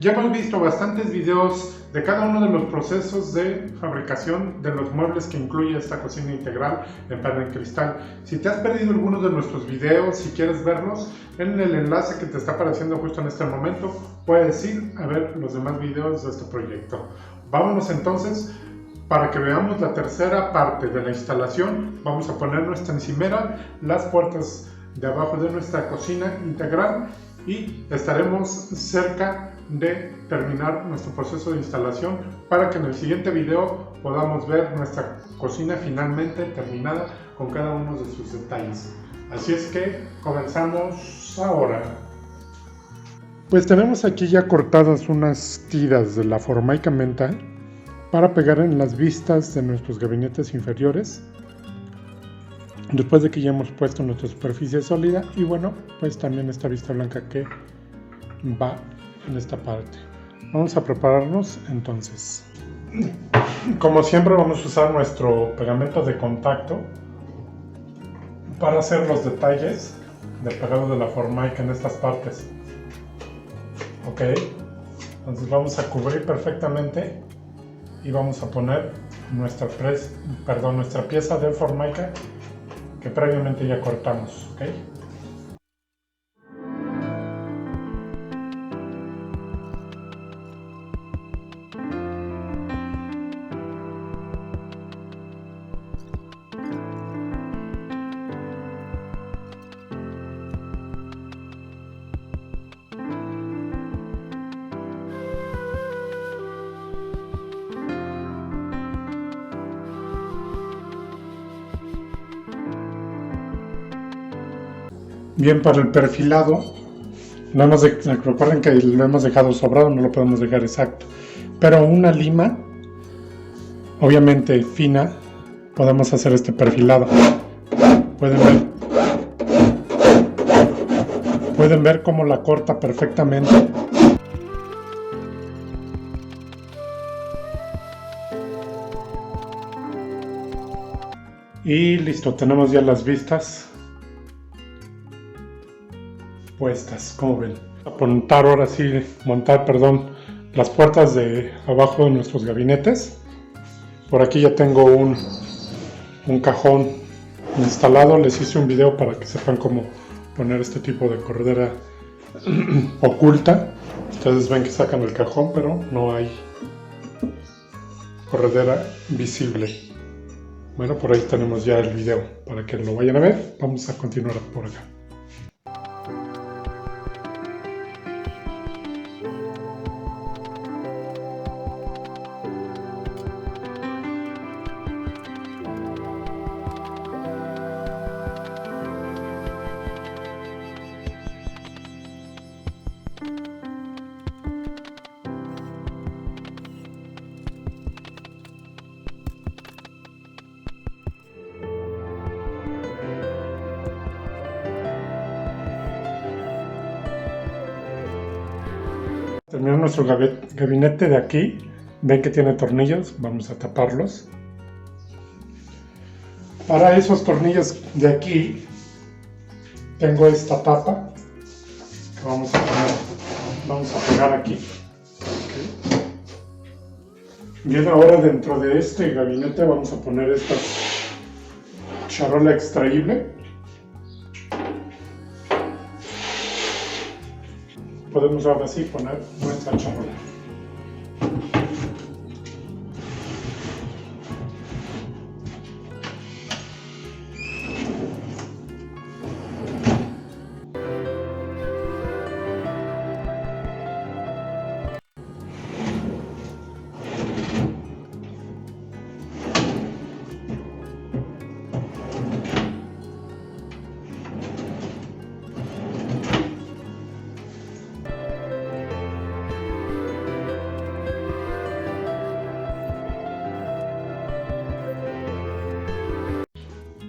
Ya hemos visto bastantes videos de cada uno de los procesos de fabricación de los muebles que incluye esta cocina integral en panel cristal. Si te has perdido alguno de nuestros videos, si quieres verlos, en el enlace que te está apareciendo justo en este momento, puedes ir a ver los demás videos de este proyecto. Vámonos entonces, para que veamos la tercera parte de la instalación. Vamos a poner nuestra encimera, las puertas de abajo de nuestra cocina integral y estaremos cerca de terminar nuestro proceso de instalación para que en el siguiente video podamos ver nuestra cocina finalmente terminada con cada uno de sus detalles. Así es que comenzamos ahora. Pues tenemos aquí ya cortadas unas tiras de la Formaica Menta para pegar en las vistas de nuestros gabinetes inferiores, después de que ya hemos puesto nuestra superficie sólida, y bueno, pues también esta vista blanca que va en esta parte. Vamos a prepararnos entonces. Como siempre vamos a usar nuestro pegamento de contacto para hacer los detalles del pegado de la Formaica en estas partes. Ok, entonces vamos a cubrir perfectamente y vamos a poner nuestra pieza de Formaica que previamente ya cortamos. ¿Ok? Bien, para el perfilado, recuerden que lo hemos dejado sobrado, no lo podemos dejar exacto, pero una lima, obviamente fina, podemos hacer este perfilado. Pueden ver cómo la corta perfectamente. Y listo, tenemos ya las vistas puestas, como ven. Montar las puertas de abajo de nuestros gabinetes. Por aquí ya tengo un cajón instalado. Les hice un video para que sepan cómo poner este tipo de corredera oculta. Ustedes ven que sacan el cajón, pero no hay corredera visible. Bueno, por ahí tenemos ya el video para que lo vayan a ver. Vamos a continuar por acá. Terminó nuestro gabinete de aquí. Ven que tiene tornillos, vamos a taparlos. Para esos tornillos de aquí tengo esta tapa que vamos a pegar aquí. Okay. Bien, ahora dentro de este gabinete vamos a poner esta charola extraíble. Podemos ahora sí poner nuestra charola.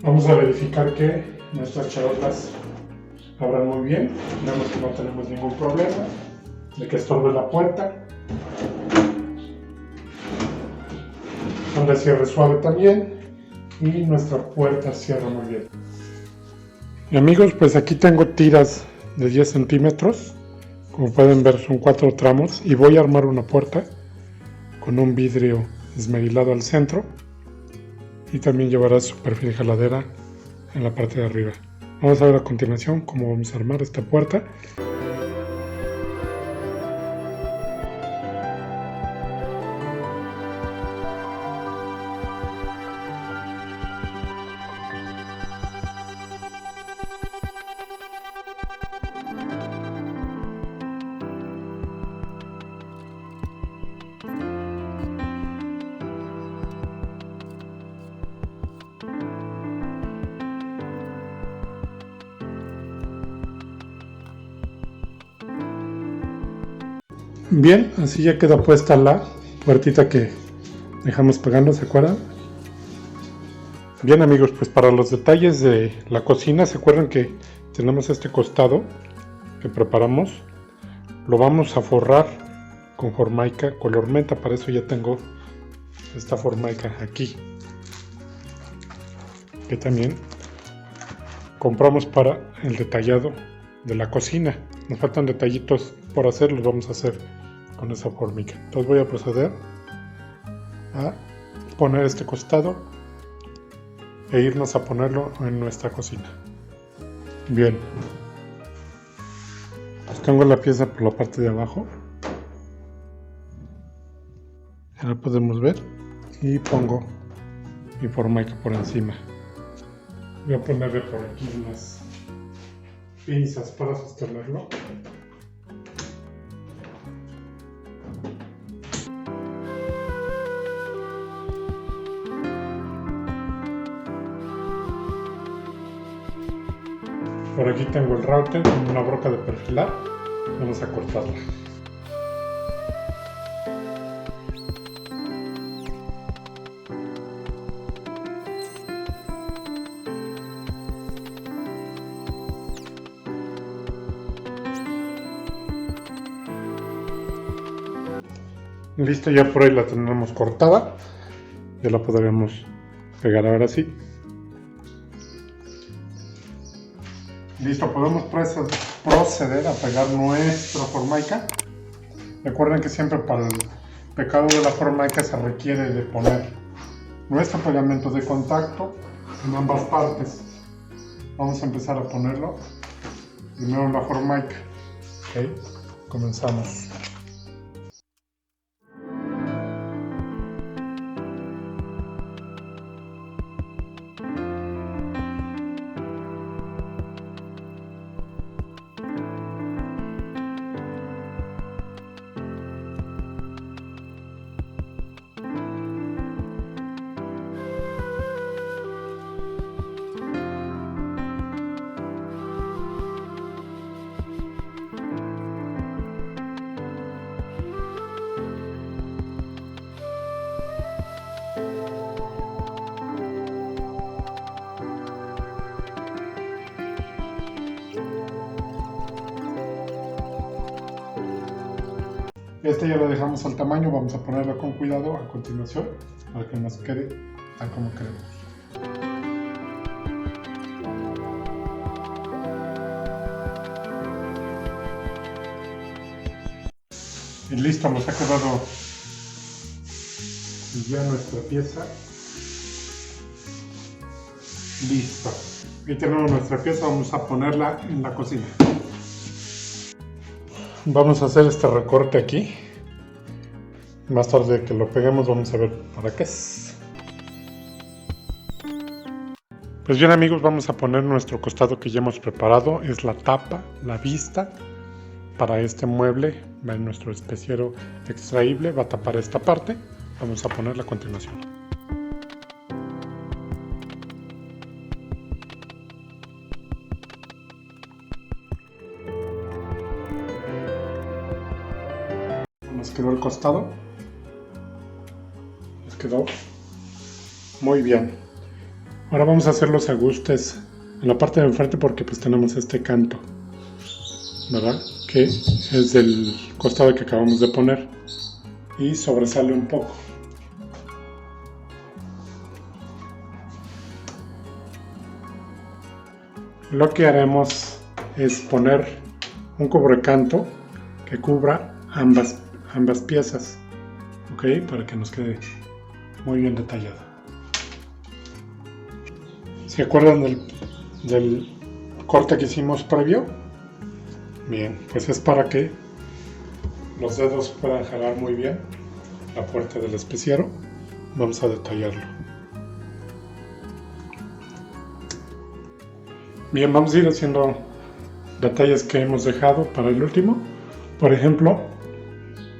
Vamos a verificar que nuestras charolas abran muy bien. Vemos que no tenemos ningún problema de que estorbe la puerta. Un de cierre suave también y nuestra puerta cierra muy bien. Y amigos, pues aquí tengo tiras de 10 centímetros Como pueden ver, son 4 tramos y voy a armar una puerta con un vidrio esmerilado al centro y también llevará su perfil jaladera en la parte de arriba. Vamos a ver a continuación cómo vamos a armar esta puerta. Bien, así ya queda puesta la puertita que dejamos pegando, ¿se acuerdan? Bien amigos, pues para los detalles de la cocina, ¿se acuerdan que tenemos este costado que preparamos? Lo vamos a forrar con formaica color menta, para eso ya tengo esta formaica aquí, que también compramos para el detallado de la cocina. Nos faltan detallitos por hacer, los vamos a hacer con esa formica. Entonces voy a proceder a poner este costado e irnos a ponerlo en nuestra cocina. Bien, pues tengo la pieza por la parte de abajo, ya la podemos ver, y pongo mi formica por encima. Voy a ponerle por aquí unas pinzas para sostenerlo. Por aquí tengo el router con una broca de perfilar. Vamos a cortarla. Listo, ya por ahí la tenemos cortada. Ya la podremos pegar ahora sí. Listo, podemos proceder a pegar nuestra formaica. Recuerden que siempre para el pegado de la formaica se requiere de poner nuestro pegamento de contacto en ambas partes. Vamos a empezar a ponerlo primero en la formaica. Okay, comenzamos. Este ya lo dejamos al tamaño, vamos a ponerlo con cuidado a continuación para que nos quede tal como queremos. Y listo, nos ha quedado ya nuestra pieza. Listo. Y tenemos nuestra pieza, vamos a ponerla en la cocina. Vamos a hacer este recorte aquí. Más tarde que lo peguemos vamos a ver para qué es. Pues bien amigos, vamos a poner nuestro costado que ya hemos preparado. Es la tapa, la vista para este mueble. Nuestro especiero extraíble va a tapar esta parte. Vamos a ponerla a continuación. Nos quedó el costado. Nos quedó muy bien. Ahora vamos a hacer los ajustes en la parte de enfrente porque pues tenemos este canto, ¿verdad? Que es del costado que acabamos de poner y sobresale un poco. Lo que haremos es poner un cubrecanto que cubra ambas piezas, ok, para que nos quede muy bien detallado. ¿Se acuerdan del corte que hicimos previo? Bien, pues es para que los dedos puedan jalar muy bien la puerta del especiero. Vamos a detallarlo. Bien, vamos a ir haciendo detalles que hemos dejado para el último. Por ejemplo,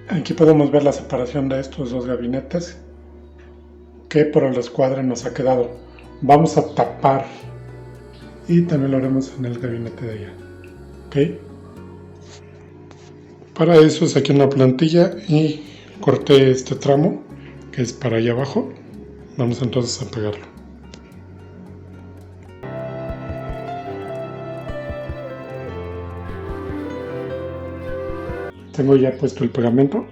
aquí podemos ver la separación de estos dos gabinetes que por el escuadre nos ha quedado. Vamos a tapar y también lo haremos en el gabinete de allá. ¿Ok? Para eso saqué una plantilla y corté este tramo que es para allá abajo. Vamos entonces a pegarlo. Tengo ya puesto el pegamento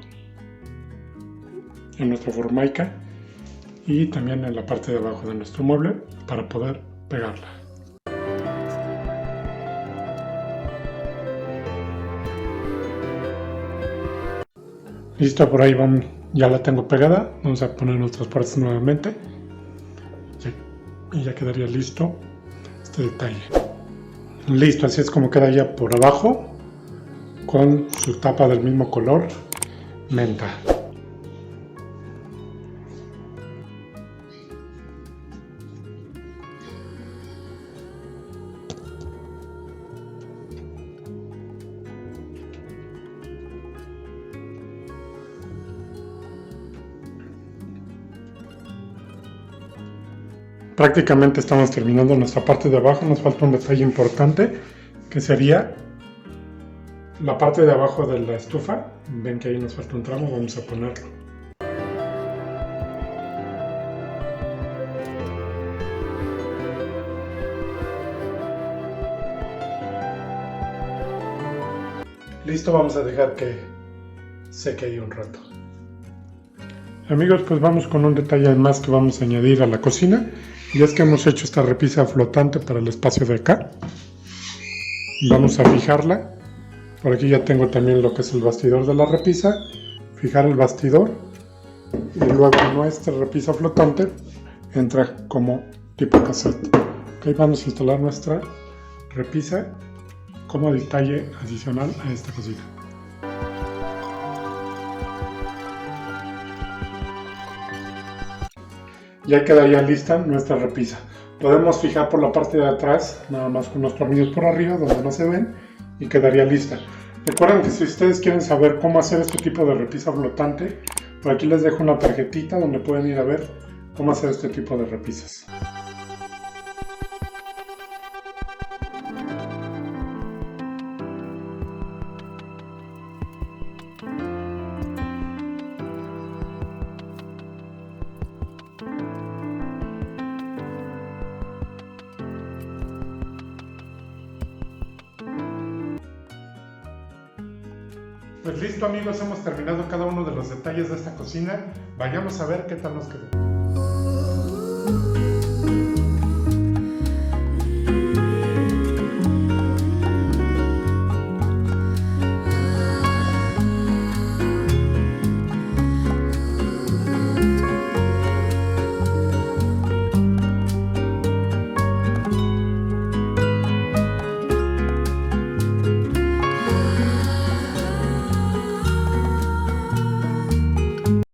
en nuestra formaica y también en la parte de abajo de nuestro mueble para poder pegarla. Listo, por ahí ya la tengo pegada. Vamos a poner nuestras partes nuevamente y ya quedaría listo este detalle. Listo, así es como queda ya por abajo con su tapa del mismo color menta. Prácticamente estamos terminando nuestra parte de abajo. Nos falta un detalle importante que sería la parte de abajo de la estufa. Ven que ahí nos falta un tramo, vamos a ponerlo. Listo, vamos a dejar que seque ahí un rato. Amigos, pues vamos con un detalle más que vamos a añadir a la cocina. Y es que hemos hecho esta repisa flotante para el espacio de acá. Vamos a fijarla. Por aquí ya tengo también lo que es el bastidor de la repisa. Fijar el bastidor. Y luego nuestra repisa flotante entra como tipo cassette. Ok, vamos a instalar nuestra repisa como detalle adicional a esta cocina. Ya quedaría lista nuestra repisa. Podemos fijar por la parte de atrás, nada más con los tornillos por arriba donde no se ven, y quedaría lista. Recuerden que si ustedes quieren saber cómo hacer este tipo de repisa flotante, por aquí les dejo una tarjetita donde pueden ir a ver cómo hacer este tipo de repisas. Pues listo amigos, hemos terminado cada uno de los detalles de esta cocina. Vayamos a ver qué tal nos quedó.